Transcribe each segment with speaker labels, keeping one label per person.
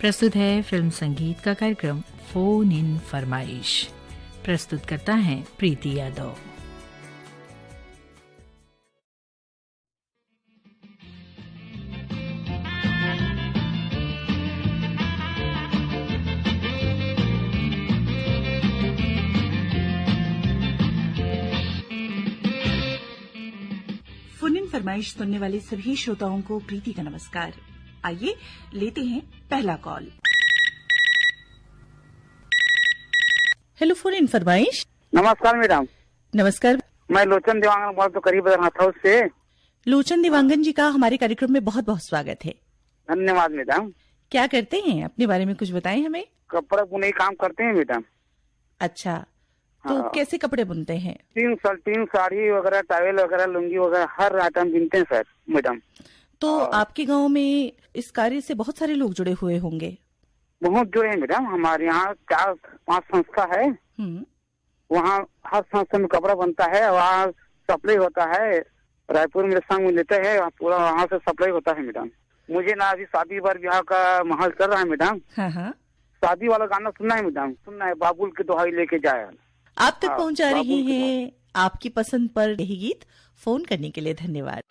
Speaker 1: प्रस्तुत है फिल्म संगीत का कार्यक्रम फोन इन फरमाइश। प्रस्तुत करता है प्रीति यादव।
Speaker 2: फोन इन फरमाइश सुनने वाले सभी श्रोताओं को प्रीति का नमस्कार। आइए लेते हैं पहला कॉल। हेलो फोन इन फरमाइश।
Speaker 3: नमस्कार मैडम।
Speaker 2: नमस्कार।
Speaker 3: मैं लोचन देवांगन बोल तो करीब हाथाउस से।
Speaker 2: लोचन देवांगन जी का हमारे कार्यक्रम में बहुत बहुत स्वागत है।
Speaker 3: धन्यवाद मैडम।
Speaker 2: क्या करते हैं, अपने बारे में कुछ बताएं हमें।
Speaker 3: कपड़ा बुनाई काम करते हैं मैडम।
Speaker 2: अच्छा, तो
Speaker 3: हाँ।
Speaker 2: कैसे कपड़े बुनते हैं?
Speaker 3: तीन साड़ी वगैरह, टॉवेल वगैरह, लुंगी वगैरह हर आइटम बुनते हैं सर मैडम।
Speaker 2: तो आपके गांव में इस कार्य से बहुत सारे लोग जुड़े हुए होंगे।
Speaker 3: बहुत जो है मैडम, हमारे यहाँ 4-5 संस्था है। वहाँ हर संस्था में कपड़ा बनता है, वहाँ सप्लाई होता है। रायपुर में संग में लेते हैं, पूरा वहाँ से सप्लाई होता है मैडम। मुझे ना अभी शादी बार ब्याह का माहौल चल रहा है मैडम।
Speaker 2: हाँ।
Speaker 3: शादी वाला गाना सुनना है मैडम, सुनना है। बाबुल की दुहाई लेके जाए
Speaker 2: आप तक पहुंचा रहे हैं आपकी पसंद पर यही गीत। फोन करने के लिए धन्यवाद।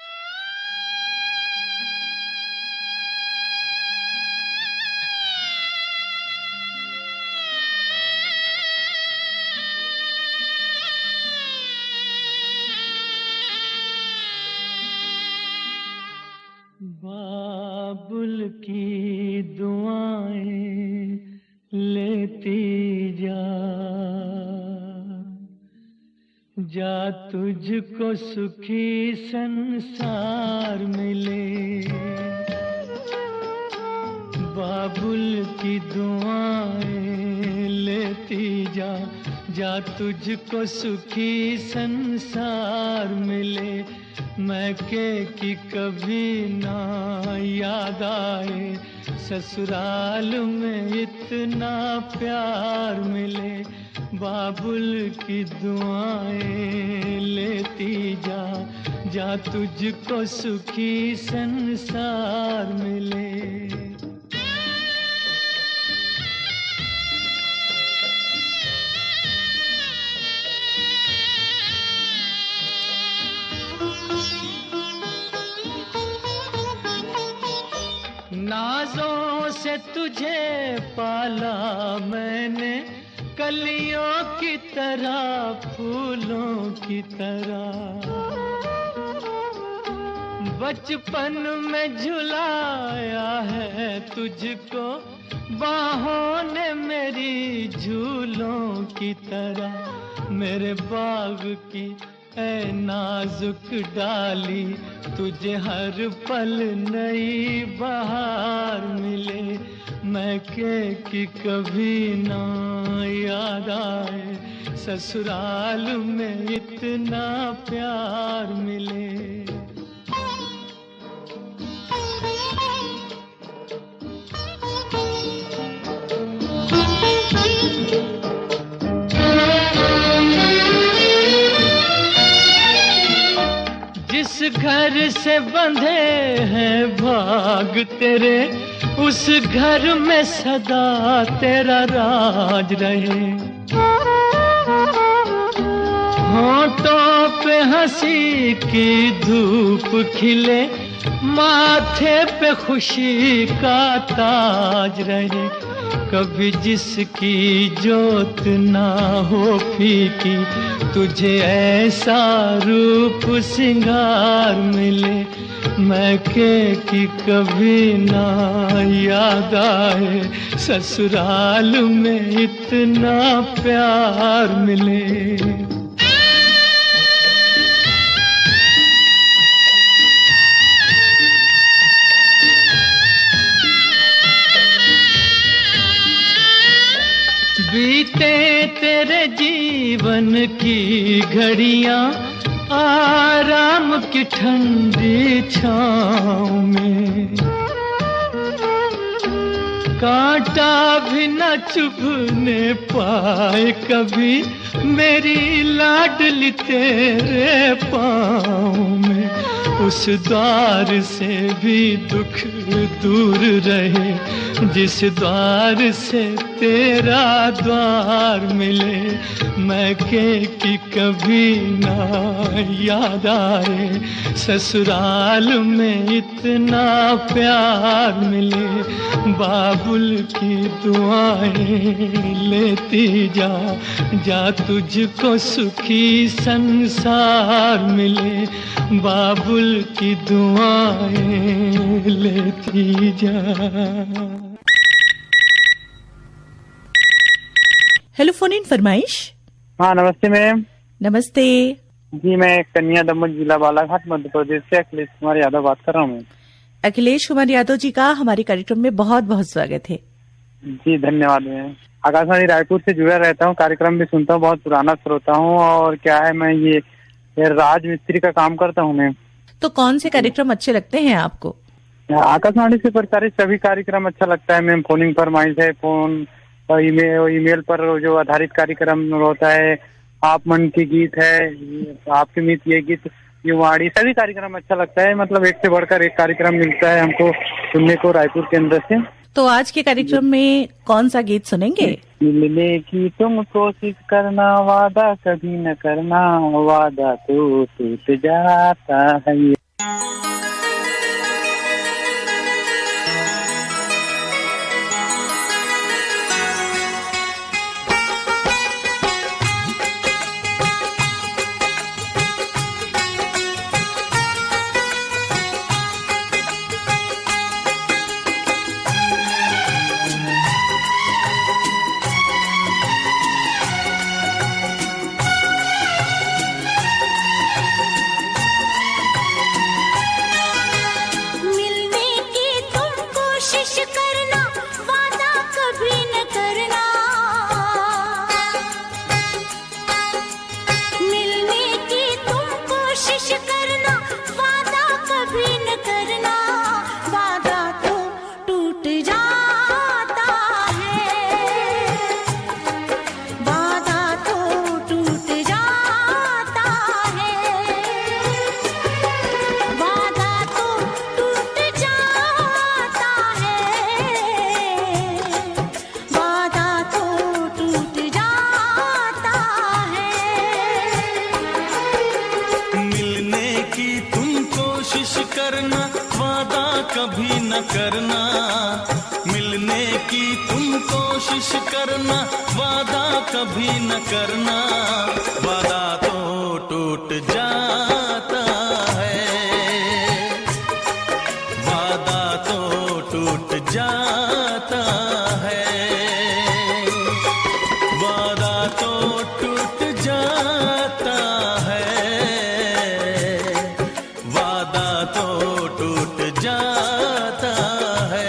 Speaker 4: बाबुल की दुआएं लेती जा तुझको सुखी संसार मिले। बाबुल की दुआएं लेती जा तुझको सुखी संसार मिले। मैके की कभी ना याद आए, ससुराल में इतना प्यार मिले। बाबुल की दुआएं लेती जा तुझको सुखी संसार मिले। नाज़ों से तुझे पाला मैंने, कलियों की तरह, फूलों की तरह। बचपन में झुलाया है तुझको बाहों ने मेरी, झूलों की तरह। मेरे बाग की ऐ नाजुक डाली, तुझे हर पल नई बहार मिले। मैके की कभी ना याद आए, ससुराल में इतना प्यार मिले। जिस घर से बंधे हैं भाग तेरे, उस घर में सदा तेरा राज रहे। होठों पे हंसी की धूप खिले, माथे पे खुशी का ताज रहे। कभी जिसकी जोत ना हो फीकी, तुझे ऐसा रूप सिंगार मिले। मैके की कभी ना याद आए, ससुराल में इतना प्यार मिले। बीते तेरे जीवन की घड़ियां आराम की ठंडी छाँव में, कांटा भी न चुभने पाए कभी मेरी लाडली तेरे पाँव में। उस द्वार से भी दुख दूर रहे, जिस द्वार से तेरा द्वार मिले। मैके की कभी ना याद आए, ससुराल में इतना प्यार मिले। बाबुल की दुआएं लेती जा, जा तुझको सुखी संसार मिले। बाबुल की दुआएं लेती जा।
Speaker 2: हेलो, फोन इन फरमाइश।
Speaker 3: हाँ नमस्ते मैम।
Speaker 2: नमस्ते
Speaker 3: जी, मैं कन्या दमन जिला बालाघाट मध्य प्रदेश से अखिलेश कुमार यादव बात कर रहा हूँ।
Speaker 2: अखिलेश कुमार यादव जी का हमारे कार्यक्रम में बहुत बहुत स्वागत है।
Speaker 3: जी धन्यवाद। मैं आकाशवाणी रायपुर से जुड़ा रहता हूँ, कार्यक्रम भी सुनता हूँ, बहुत पुराना श्रोता हूँ। और क्या है, मैं ये राज मिस्त्री का काम करता हूँ मैं।
Speaker 2: तो कौन से कार्यक्रम अच्छे लगते हैं आपको?
Speaker 3: आकाशवाणी से प्रसारित सभी कार्यक्रम अच्छा लगता है मैम। फोनिंग फरमाइश है, फोन और ईमेल पर जो आधारित कार्यक्रम होता है, आप मन की गीत है, आपके मित ये गीत, ये वाणी, सभी कार्यक्रम अच्छा लगता है। मतलब एक से बढ़कर एक कार्यक्रम मिलता है हमको सुनने को रायपुर केंद्र से।
Speaker 2: तो आज के कार्यक्रम में कौन सा गीत सुनेंगे?
Speaker 3: मिलने की तुम कोशिश करना, वादा कभी न करना, वादा तो टूट जाता है।
Speaker 5: करना, मिलने की तुम कोशिश करना, वादा कभी न करना, वादा तो टूट जाता है, वादा तो टूट जाता है, वादा तो टूट जाता है, वादा तो टूट जाता है।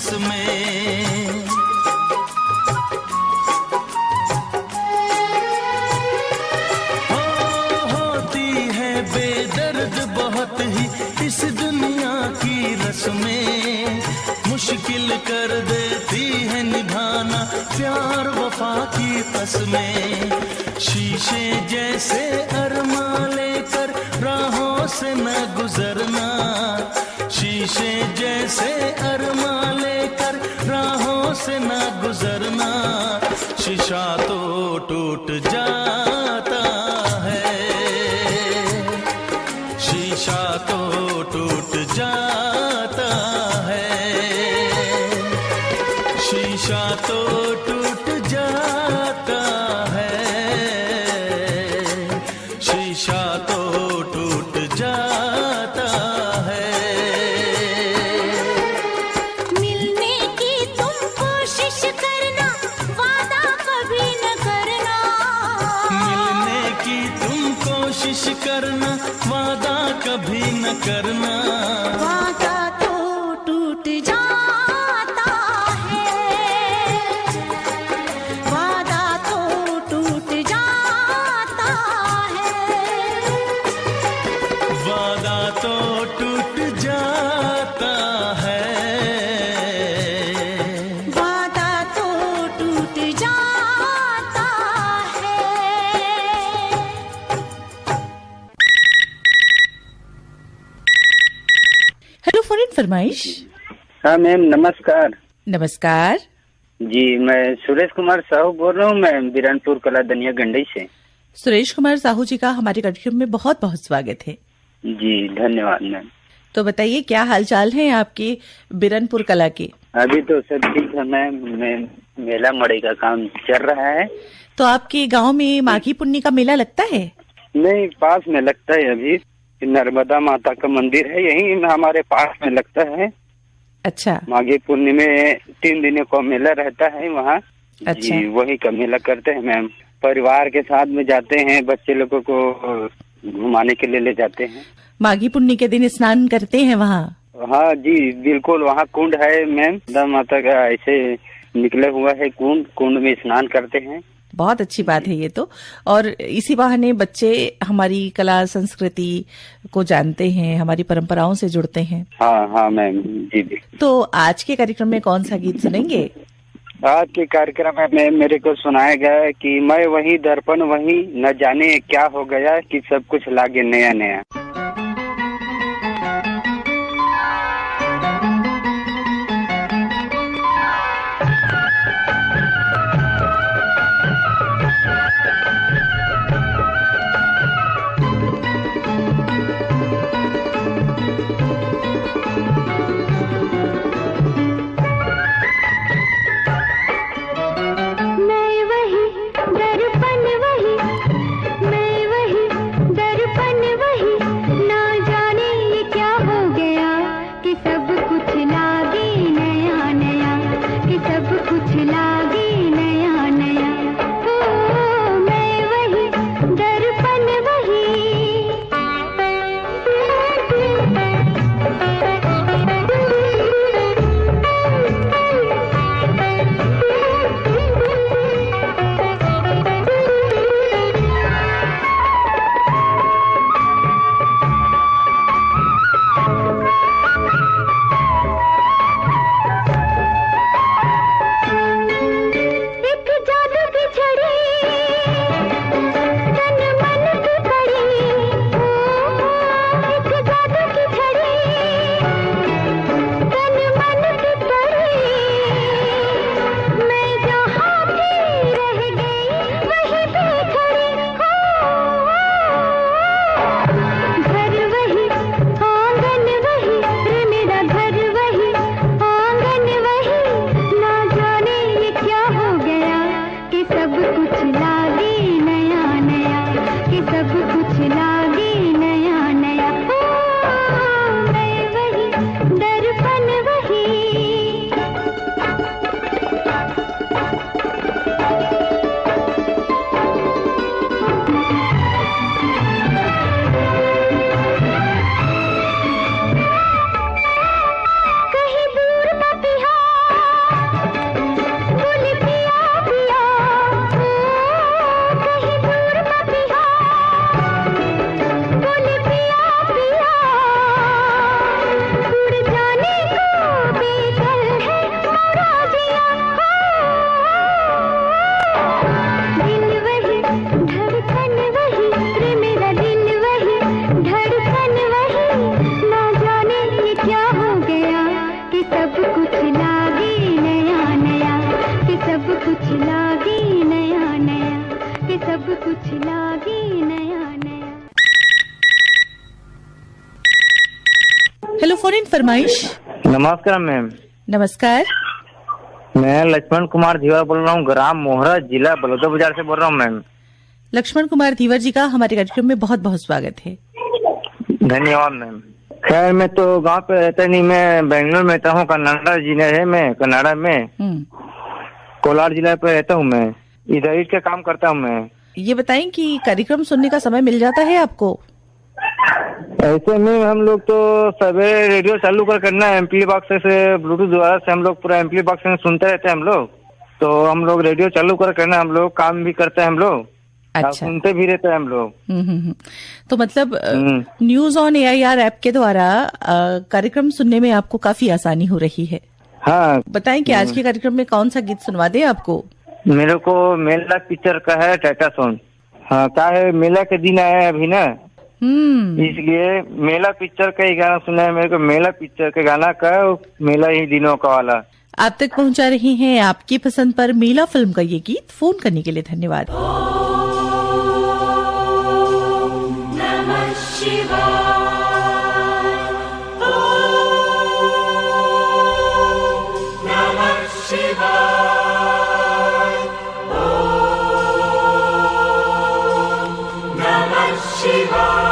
Speaker 5: रस में। होती है बेदर्द बहुत ही इस दुनिया की रस्में, मुश्किल कर देती है निभाना प्यार वफा की कसमें। शीशे जैसे अरमा लेकर राहों से न गुजरना, शीशे जैसे अरमा लेकर राहों से न गुजरना। शीशा तो टूट जाता है, शीशा तो टूट जाता है, शीशा तो टूट जाता है, शीशा तो टूट जाता है।
Speaker 6: मिलने की तुम कोशिश करना, वादा कभी न करना।
Speaker 5: मिलने की तुम कोशिश करना, वादा कभी न करना।
Speaker 6: वादा तो टूट जाता है, वादा तो टूट जाता है,
Speaker 5: वादा तो टूट जाता है,
Speaker 6: वादा तो टूट जाता है।
Speaker 2: हेलो फॉरेन फरमाइश।
Speaker 3: हाँ मैम नमस्कार।
Speaker 2: नमस्कार।
Speaker 3: जी मैं सुरेश कुमार साहू बोल रहा हूँ, मैं बिरनपुर कला दनिया गंडई से।
Speaker 2: सुरेश कुमार साहू जी का हमारे कार्यक्रम में बहुत बहुत स्वागत है।
Speaker 3: जी धन्यवाद मैम।
Speaker 2: तो बताइए क्या हालचाल है आपके बिरनपुर कला के?
Speaker 3: अभी तो सब ठीक है मैम, मेला मड़ई का काम चल रहा है।
Speaker 2: तो आपके गांव में माघी पुन्नी का मेला लगता है?
Speaker 3: नहीं, पास में लगता है। अभी नर्मदा माता का मंदिर है, यही हमारे पास में लगता है।
Speaker 2: अच्छा।
Speaker 3: माघी पूर्णिमा में 3 दिनों का मेला रहता है वहाँ।
Speaker 2: अच्छा।
Speaker 3: जी वही का मेला करते हैं मैम। परिवार के साथ में जाते हैं, बच्चे लोगों को घुमाने के लिए ले जाते हैं।
Speaker 2: माघी पुन्नी के दिन स्नान करते हैं वहाँ?
Speaker 3: हाँ जी बिल्कुल, वहाँ कुंड है मैम, नर्मदा माता का ऐसे निकले हुआ है कुंड, कुंड में स्नान करते हैं।
Speaker 2: बहुत अच्छी बात है ये तो। और इसी बहाने बच्चे हमारी कला संस्कृति को जानते हैं, हमारी परंपराओं से जुड़ते हैं।
Speaker 3: हाँ हाँ मैम जी भी।
Speaker 2: तो आज के कार्यक्रम में कौन सा गीत सुनेंगे?
Speaker 3: आज के कार्यक्रम में मेरे को सुनाया गया है कि मैं वही दर्पण वही, न जाने क्या हो गया कि सब कुछ लागे नया नया।
Speaker 6: मैं वही दर्पण वही,
Speaker 2: फोन इन फरमाइश।
Speaker 3: नमस्कार मैम।
Speaker 2: नमस्कार।
Speaker 3: मैं लक्ष्मण कुमार धीवर बोल रहा हूँ, ग्राम मोहरा, जिला बलौदाबाजार से बोल रहा हूँ मैम।
Speaker 2: लक्ष्मण कुमार धीवर जी का हमारे कार्यक्रम में बहुत बहुत स्वागत है।
Speaker 3: धन्यवाद मैम। खैर मैं तो गांव पे रहता नहीं, मैं बेंगलोर में रहता हूँ, कनाडा जिला है, मैं कनाडा में कोलार जिला पे रहता हूँ। मैं इधर ही का काम करता हूँ। मैं
Speaker 2: ये बताएं कि कार्यक्रम सुनने का समय मिल जाता है आपको?
Speaker 3: ऐसे में हम लोग तो सवेरे रेडियो चालू करना है, एम्पली बॉक्स से ब्लूटूथ द्वारा से हम लोग पूरा एम्पली बॉक्स में सुनते रहते हैं हम लोग। तो हम लोग रेडियो चालू करना, हम लोग काम भी करते हैं हम लोग।
Speaker 2: अच्छा।
Speaker 3: सुनते भी रहते हैं हम लोग।
Speaker 2: तो मतलब न्यूज ऑन AIR ऐप के द्वारा कार्यक्रम सुनने में आपको काफी आसानी हो रही है।
Speaker 3: हाँ।
Speaker 2: बताएं कि आज के कार्यक्रम में कौन सा गीत सुनवा दे आपको?
Speaker 3: मेरे को मेला पिक्चर का है टाटा सॉन्ग। हाँ, क्या है, मेला के दिन आया है अभी ना, इसलिए मेला पिक्चर का ही गाना सुना है मेरे को। मेला पिक्चर के गाना का, मेला ही दिनों का वाला
Speaker 2: आप तक पहुंचा रही हैं आपकी पसंद पर मेला फिल्म का ये गीत। फोन करने के लिए धन्यवाद।
Speaker 6: नमः शिवाय। नमः शिवाय। नमः शिवाय।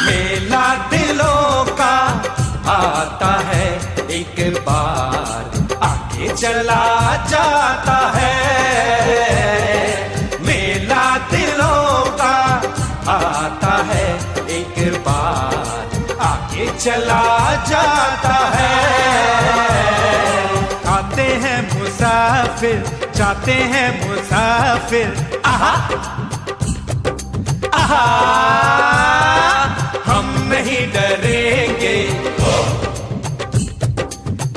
Speaker 5: मेला दिलों का आता है, एक बार आके चला जाता है। मेला दिलों का आता है, एक बार आके चला जाता है। आते हैं मुसाफिर, जाते हैं मुसाफिर, आहा आहा। हम नहीं डरेंगे,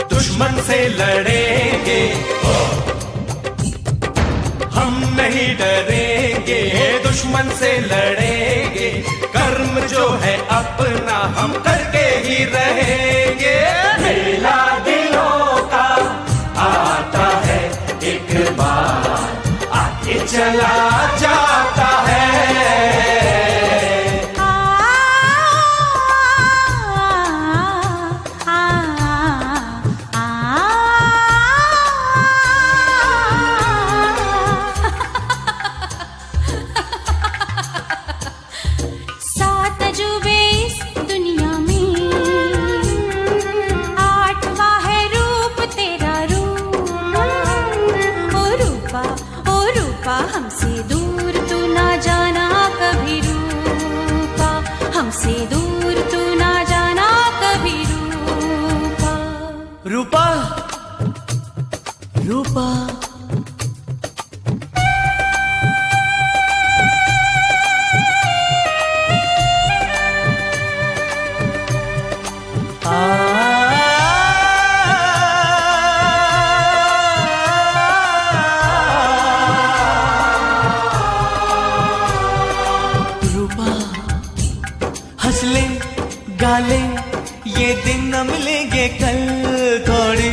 Speaker 5: दुश्मन से लड़ेंगे। हम नहीं डरेंगे, दुश्मन से लड़ेंगे। कर्म जो है अपना हम करके ही रहेंगे। मेला दिलों का आता है, एक बार आके चला जाता है।
Speaker 6: हमसे दूर तू ना जाना कभी रूपा, हमसे दूर तू ना जाना कभी रूपा।
Speaker 5: रूपा रूपा गाले ये दिन न मिलेंगे कल, थोड़ी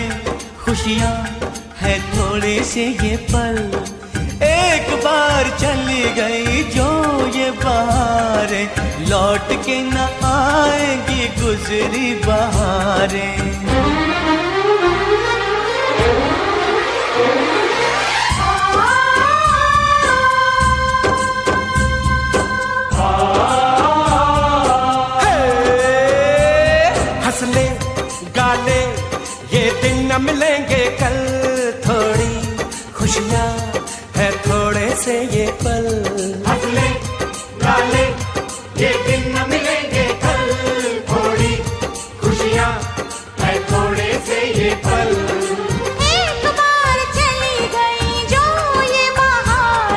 Speaker 5: खुशियाँ है थोड़े से ये पल। एक बार चली गई जो ये बहारें, लौट के न आएंगी गुजरी बहारें। गाले ये दिन न मिलेंगे कल, थोड़ी खुशियाँ है थोड़े से ये पल। हंसले गाले ये दिन न मिलेंगे कल, थोड़ी खुशियाँ है थोड़े से ये पल।
Speaker 6: एक बार चली गई जो ये बहार,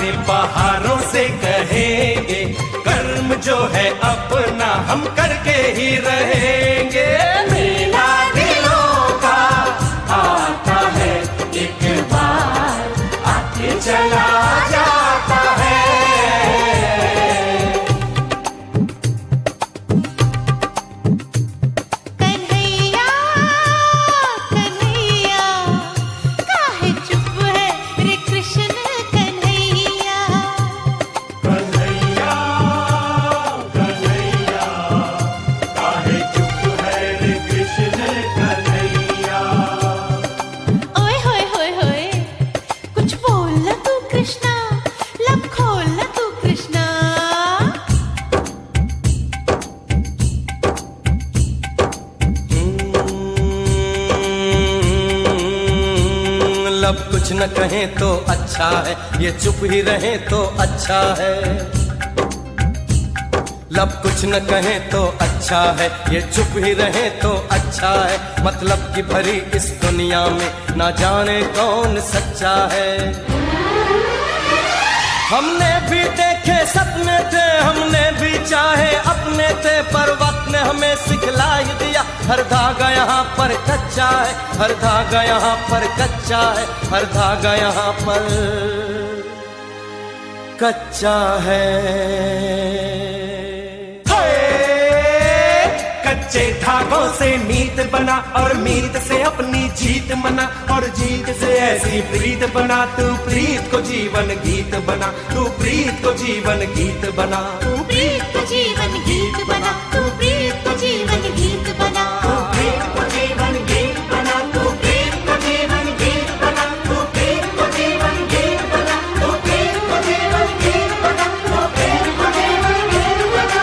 Speaker 5: सारे पहाड़ों से कहेंगे, कर्म जो है अपना हम करके ही रहेंगे। मेला दिलों का आता है एक बार, आके चला जाता है।
Speaker 6: कन्हैया कन्हैया काहे चुप है रे कृष्ण कन्हैया।
Speaker 5: कन्हैया कन्हैया काहे चुप है रे कृष्ण कन्हैया।
Speaker 6: ओए होए होए होए कुछ बोल ना तू कृष्णा, लब खोल ना तू कृष्णा।
Speaker 5: लब कुछ न कहें तो अच्छा है, ये चुप ही रहे तो अच्छा है। लब कुछ न कहें तो अच्छा है, ये चुप ही रहे तो अच्छा है। मतलब की भरी इस दुनिया में ना जाने कौन सच्चा है। हमने भी देखे सपने थे, हमने भी चाहे अपने थे, पर वक्त ने हमें सिखला ही दिया हर धागा यहाँ पर कच्चा है, हर धागा यहाँ पर कच्चा है, हर धागा यहाँ पर कच्चा है। कच्चे धागों से मीत बना और मीत से अपनी जीत मना, और जीत से ऐसी प्रीत बना, तू प्रीत को जीवन गीत बना, तू प्रीत को जीवन गीत बना,
Speaker 6: तू प्रीत को जीवन गीत बना, तू प्रीत को जीवन गीत बना,
Speaker 5: तू प्रीत को जीवन गीत बना, तू प्रीत को जीवन गीत बना, तू प्रीत को जीवन गीत बना, तू प्रीत को जीवन गीत बना, तू प्रीत को जीवन गीत बना।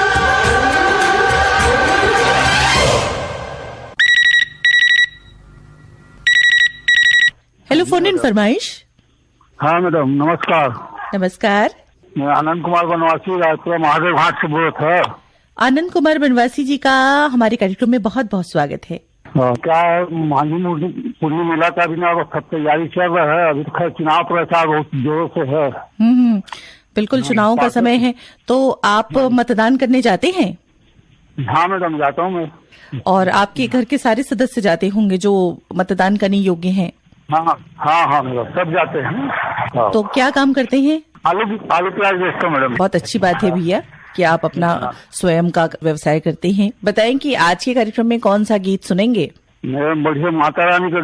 Speaker 2: हेलो, फोन इन फरमाइश।
Speaker 3: हाँ मैडम नमस्कार,
Speaker 2: नमस्कार।
Speaker 3: मैं आनंद कुमार बनवासी रायपुर महादेव घाट से बोल रहा था।
Speaker 2: आनंद कुमार बनवासी जी का हमारे कार्यक्रम में बहुत बहुत स्वागत है।
Speaker 3: क्या है, मांझी पूर्णी मेला का भी ना सब तैयारी चल रहा है। अभी तो खैर चुनाव प्रचार बहुत जोरों से है।
Speaker 2: बिल्कुल चुनाव का समय है, तो आप मतदान करने जाते हैं?
Speaker 3: हाँ मैडम जाता हूँ मैं।
Speaker 2: और आपके घर के सारे सदस्य जाते होंगे जो मतदान करने योग्य हैं?
Speaker 3: हाँ हाँ हाँ मैडम सब जाते हैं। हाँ।
Speaker 2: तो क्या काम करते हैं?
Speaker 3: आलू प्याज बेचता हूँ मैडम।
Speaker 2: बहुत अच्छी बात है भैया कि आप अपना स्वयं का व्यवसाय करते हैं। बताएं कि आज के कार्यक्रम में कौन सा गीत सुनेंगे?
Speaker 3: मैडम बढ़िया माता रानी का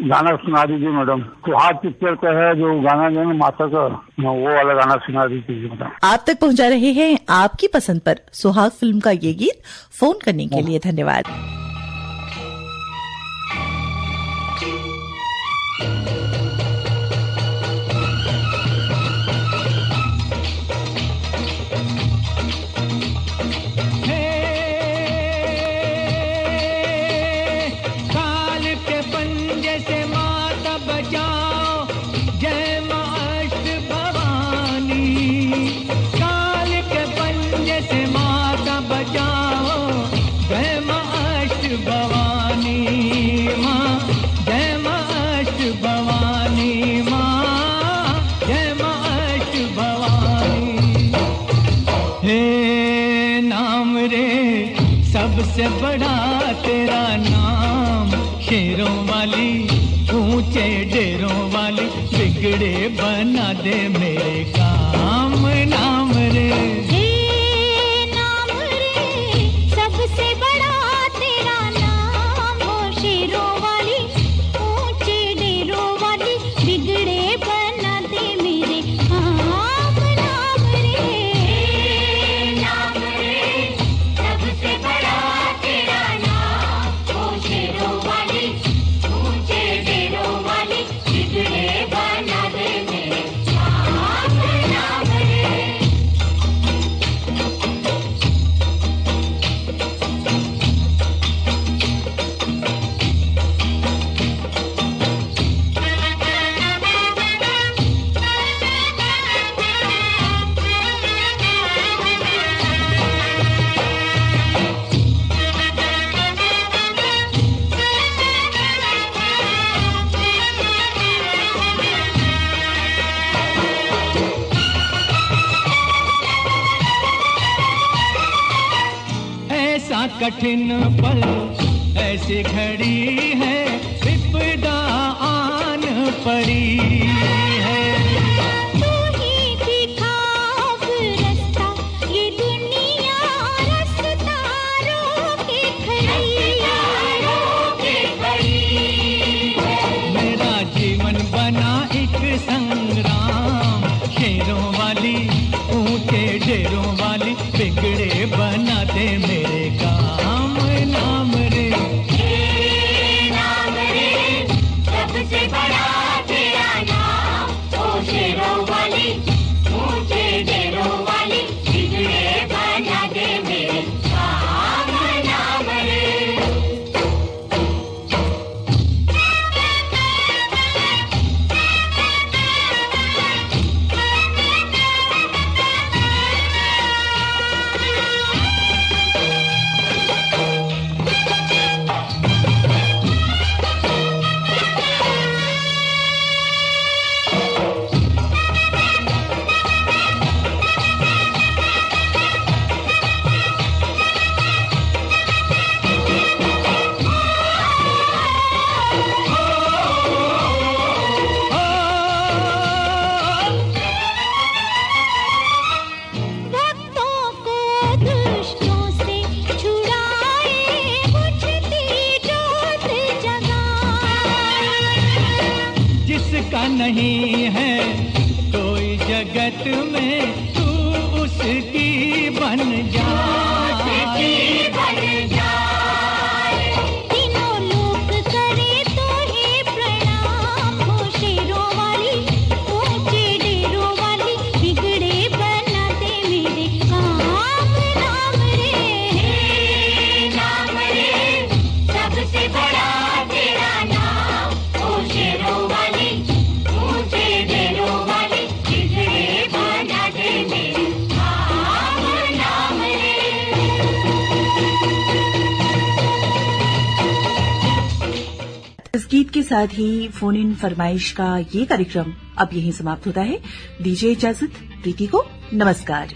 Speaker 3: गाना सुना दीजिए मैडम। सुहाग पिक्चर का है जो गाना जो है माता का, वो वाला गाना सुना दीजिए मैडम।
Speaker 2: आप तक पहुंचा रहे हैं आपकी पसंद पर सुहाग फिल्म का ये गीत। फोन करने के लिए धन्यवाद।
Speaker 4: सबसे बड़ा तेरा नाम, शेरों वाली ऊंचे डेरों वाली, बिगड़े बना दे मेरे काम। नाम रे
Speaker 6: नाम रे सबसे बड़ा तेरा नाम, हो शेरों वाली ऊंचे डेरों वाली, बिगड़े बना दे मेरे काम। नाम रे सबसे बड़ा तेरा नाम, हो शेरों वाली ऊंचे डेरों वाली, बिगड़े बना दे मेरे काम।
Speaker 4: कठिन पल ऐसी घड़ी है, विपदा आन पड़ी है।
Speaker 6: तू ही दिखा अब रास्ता, ये दुनिया रास्ता रोके खड़ी है।
Speaker 4: मेरा जीवन बना एक संग्राम, शेरों वाली ऊंचे डेरों वाली, बिगड़े बना दे मेरे काम। नाम रे
Speaker 6: नाम रे सबसे बड़ा तेरा नाम, ओ शेरों वाली ऊंचे डेरों वाली, बिगड़े बना दे मेरे काम। नाम रे
Speaker 4: जिसका नहीं है कोई जगत में, तू उसकी बन जा।
Speaker 6: तीनों लोक करे तो ही प्रणाम, हो शेरों वाली ऊंचे डेरों वाली, बिगड़े बना दे मेरे काम। नाम रे सबसे बड़ा तेरा नाम, ओ शेरों वाली ऊंचे डेरों वाली, बिगड़े बना दे मेरे काम। नाम रे
Speaker 2: इस गीत के साथ ही फोन इन फरमाइश का ये कार्यक्रम अब यहीं समाप्त होता है। दीजिए इजाजत प्रीति को। नमस्कार।